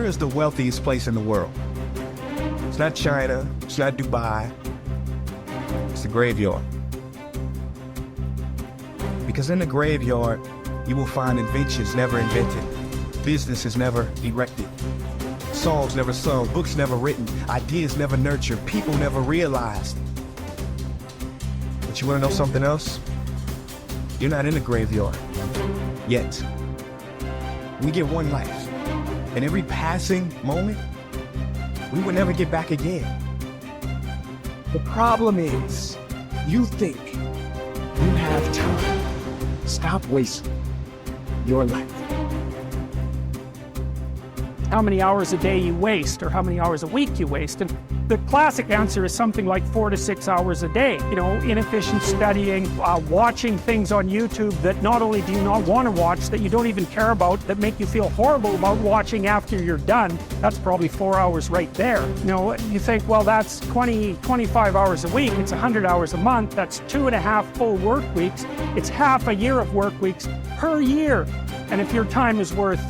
Where is the wealthiest place in the world? It's not China, it's not Dubai, it's the graveyard. Because in the graveyard, you will find inventions never invented, businesses never erected, songs never sung, books never written, ideas never nurtured, people never realized. But you want to know something else? You're not in the graveyard yet. We get one life, and every passing moment, we will never get back again. The problem is, you think you have time. Stop wasting your life. How many hours a day you waste, or how many hours a week you waste. And the classic answer is something like 4 to 6 hours a day. You know, inefficient studying, watching things on YouTube that not only do you not want to watch, that you don't even care about, that make you feel horrible about watching after you're done. That's probably 4 hours right there. You know, you think, well, that's 25 hours a week. It's 100 hours a month. That's 2.5 full work weeks. It's half a year of work weeks per year. And if your time is worth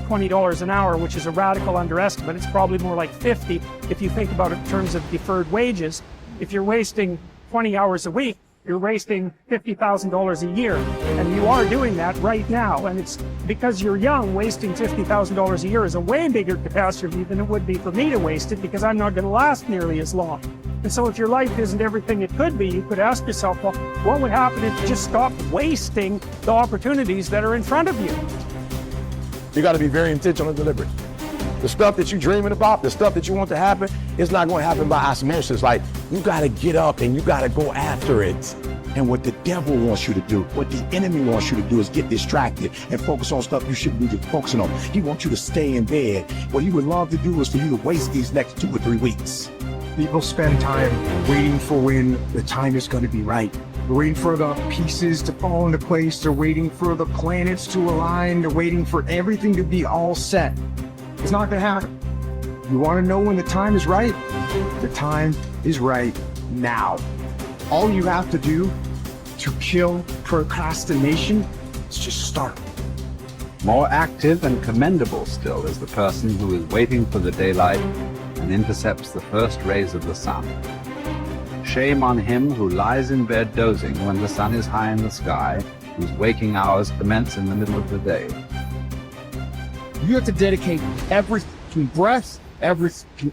$20 an hour, which is a radical underestimate, it's probably more like 50 if you think about it in terms of deferred wages. If you're wasting 20 hours a week, you're wasting $50,000 a year. And you are doing that right now. And it's because you're young, wasting $50,000 a year is a way bigger catastrophe than it would be for me to waste it, because I'm not going to last nearly as long. And so if your life isn't everything it could be, you could ask yourself, well, what would happen if you just stopped wasting the opportunities that are in front of you? You got to be very intentional and deliberate. The stuff that you're dreaming about, the stuff that you want to happen, it's not going to happen by osmosis. Like, you got to get up and you got to go after it. And what the devil wants you to do, what the enemy wants you to do, is get distracted and focus on stuff you shouldn't be focusing on. He wants you to stay in bed. What he would love to do is for you to waste these next 2 or 3 weeks. People spend time waiting for when the time is going to be right. They're waiting for the pieces to fall into place. They're waiting for the planets to align. They're waiting for everything to be all set. It's not going to happen. You want to know when the time is right? The time is right now. All you have to do to kill procrastination is just start. More active and commendable still is the person who is waiting for the daylight and intercepts the first rays of the sun. Shame on him who lies in bed dozing when the sun is high in the sky, whose waking hours commence in the middle of the day. You have to dedicate every breath, every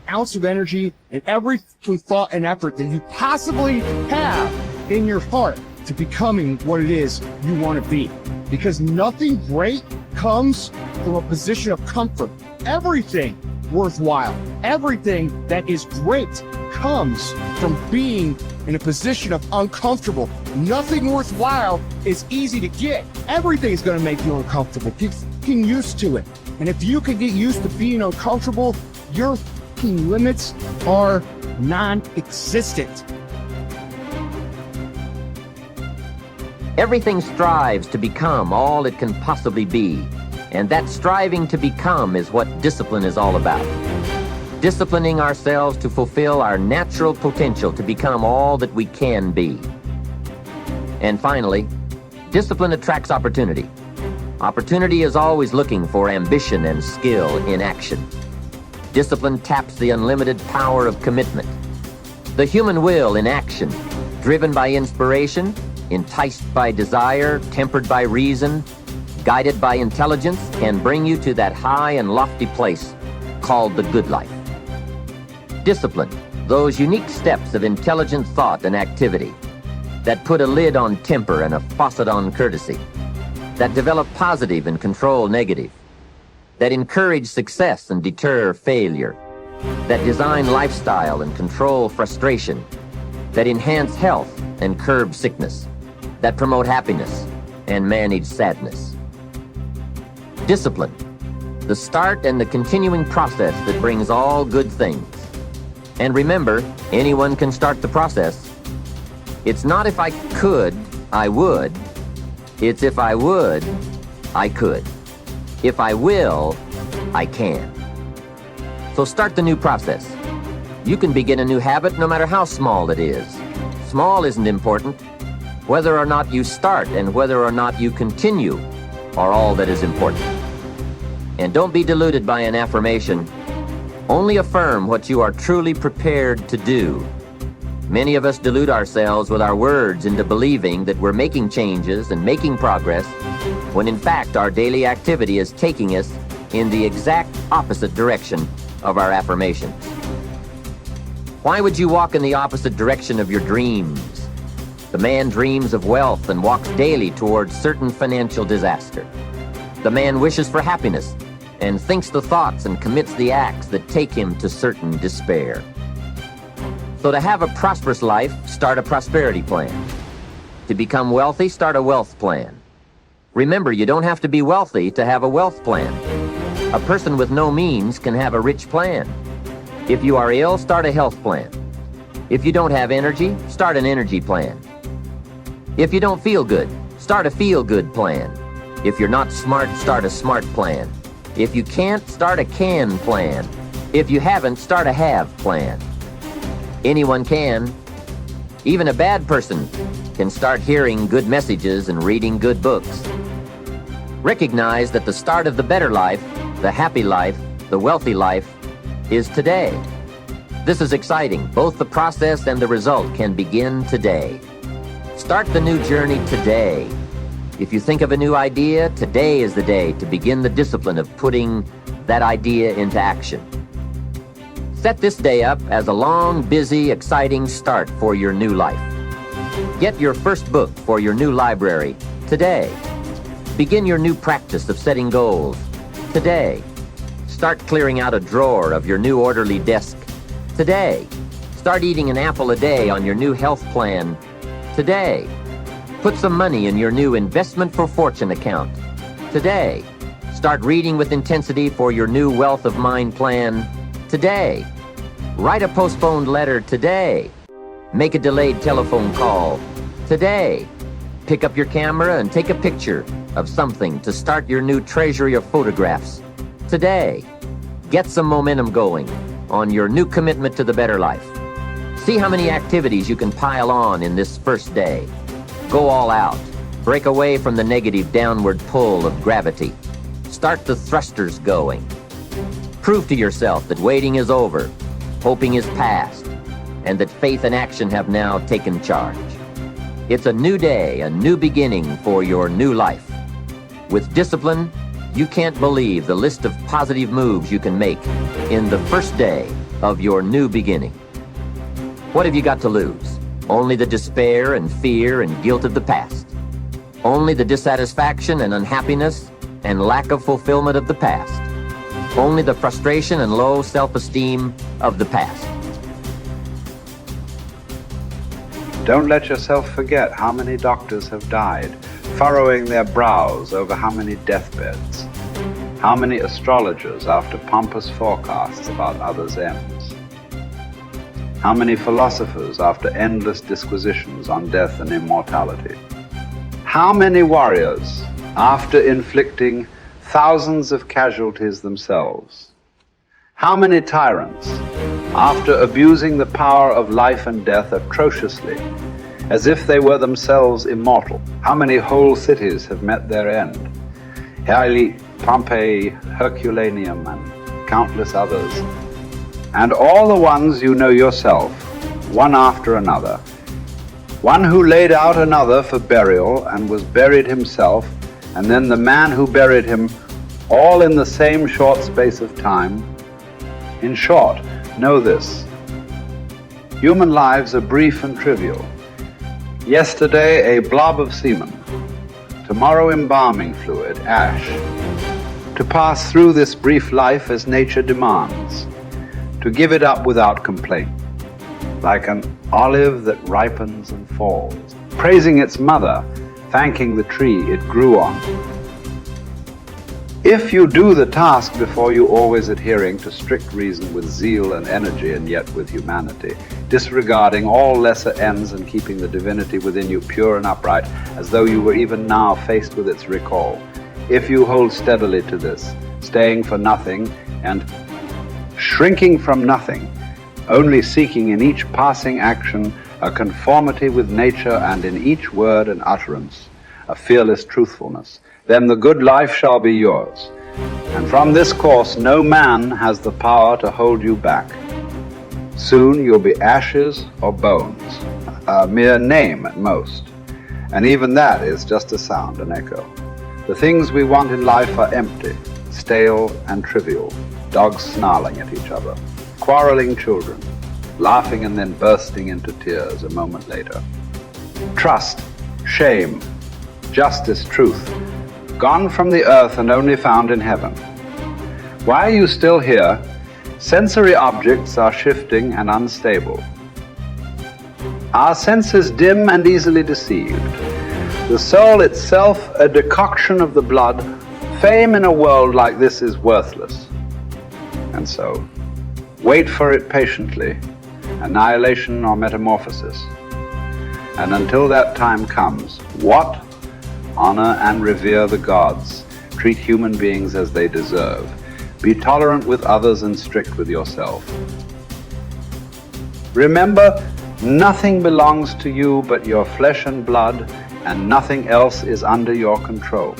ounce of energy, and every thought and effort that you possibly have in your heart to becoming what it is you want to be. Because nothing great comes from a position of comfort. Everything worthwhile, everything that is great comes from being in a position of uncomfortable. Nothing worthwhile is easy to get. Everything's going to make you uncomfortable. Get used to it. And if you can get used to being uncomfortable, your limits are non-existent. Everything strives to become all it can possibly be. And that striving to become is what discipline is all about. Disciplining ourselves to fulfill our natural potential to become all that we can be. And finally, discipline attracts opportunity. Opportunity is always looking for ambition and skill in action. Discipline taps the unlimited power of commitment. The human will in action, driven by inspiration, enticed by desire, tempered by reason, guided by intelligence, can bring you to that high and lofty place called the good life. Discipline, those unique steps of intelligent thought and activity that put a lid on temper and a faucet on courtesy, that develop positive and control negative, that encourage success and deter failure, that design lifestyle and control frustration, that enhance health and curb sickness, that promote happiness and manage sadness. Discipline, the start and the continuing process that brings all good things. And remember, anyone can start the process. It's not if I could, I would. It's if I would, I could. If I will, I can. So start the new process. You can begin a new habit no matter how small it is. Small isn't important. Whether or not you start and whether or not you continue are all that is important. And don't be deluded by an affirmation. Only affirm what you are truly prepared to do. Many of us delude ourselves with our words into believing that we're making changes and making progress, when in fact our daily activity is taking us in the exact opposite direction of our affirmations. Why would you walk in the opposite direction of your dreams? The man dreams of wealth and walks daily towards certain financial disaster. The man wishes for happiness and thinks the thoughts and commits the acts that take him to certain despair. So to have a prosperous life, start a prosperity plan. To become wealthy, start a wealth plan. Remember, you don't have to be wealthy to have a wealth plan. A person with no means can have a rich plan. If you are ill, start a health plan. If you don't have energy, start an energy plan. If you don't feel good, start a feel-good plan. If you're not smart, start a smart plan. If you can't, start a can plan. If you haven't, start a have plan. Anyone can. Even a bad person can start hearing good messages and reading good books. Recognize that the start of the better life, the happy life, the wealthy life, is today. This is exciting. Both the process and the result can begin today. Start the new journey today. If you think of a new idea, today is the day to begin the discipline of putting that idea into action. Set this day up as a long, busy, exciting start for your new life. Get your first book for your new library today. Begin your new practice of setting goals today. Start clearing out a drawer of your new orderly desk today. Start eating an apple a day on your new health plan today. Put some money in your new investment for fortune account today. Start reading with intensity for your new wealth of mind plan today. Write a postponed letter today. Make a delayed telephone call today. Pick up your camera and take a picture of something to start your new treasury of photographs today. Get some momentum going on your new commitment to the better life. See how many activities you can pile on in this first day. Go all out. Break away from the negative downward pull of gravity. Start the thrusters going. Prove to yourself that waiting is over, hoping is past, and that faith and action have now taken charge. It's a new day, a new beginning for your new life. With discipline, you can't believe the list of positive moves you can make in the first day of your new beginning. What have you got to lose? Only the despair and fear and guilt of the past. Only the dissatisfaction and unhappiness and lack of fulfillment of the past. Only the frustration and low self-esteem of the past. Don't let yourself forget how many doctors have died, furrowing their brows over how many deathbeds, how many astrologers after pompous forecasts about others' ends, how many philosophers after endless disquisitions on death and immortality, how many warriors after inflicting thousands of casualties themselves, how many tyrants after abusing the power of life and death atrociously, as if they were themselves immortal. How many whole cities have met their end? Haile, Pompeii, Herculaneum, and countless others. And all the ones you know yourself, one after another. One who laid out another for burial and was buried himself, and then the man who buried him, all in the same short space of time. In short, know this: human lives are brief and trivial. Yesterday, a blob of semen. Tomorrow, embalming fluid, ash. To pass through this brief life as nature demands. To give it up without complaint. Like an olive that ripens and falls. Praising its mother, thanking the tree it grew on. If you do the task before you, always adhering to strict reason with zeal and energy, and yet with humanity, disregarding all lesser ends and keeping the divinity within you pure and upright, as though you were even now faced with its recall. If you hold steadily to this, staying for nothing and shrinking from nothing, only seeking in each passing action a conformity with nature, and in each word and utterance a fearless truthfulness, then the good life shall be yours. And from this course, no man has the power to hold you back. Soon you'll be ashes or bones, a mere name at most. And even that is just a sound, an echo. The things we want in life are empty, stale and trivial. Dogs snarling at each other, quarreling children, laughing and then bursting into tears a moment later. Trust, shame, justice, truth, gone from the earth and only found in heaven. Why are you still here? Sensory objects are shifting and unstable. Our senses dim and easily deceived. The soul itself a decoction of the blood. Fame in a world like this is worthless. And so, wait for it patiently, annihilation or metamorphosis. And until that time comes, what? Honor and revere the gods. Treat human beings as they deserve. Be tolerant with others and strict with yourself. Remember, nothing belongs to you but your flesh and blood, and nothing else is under your control.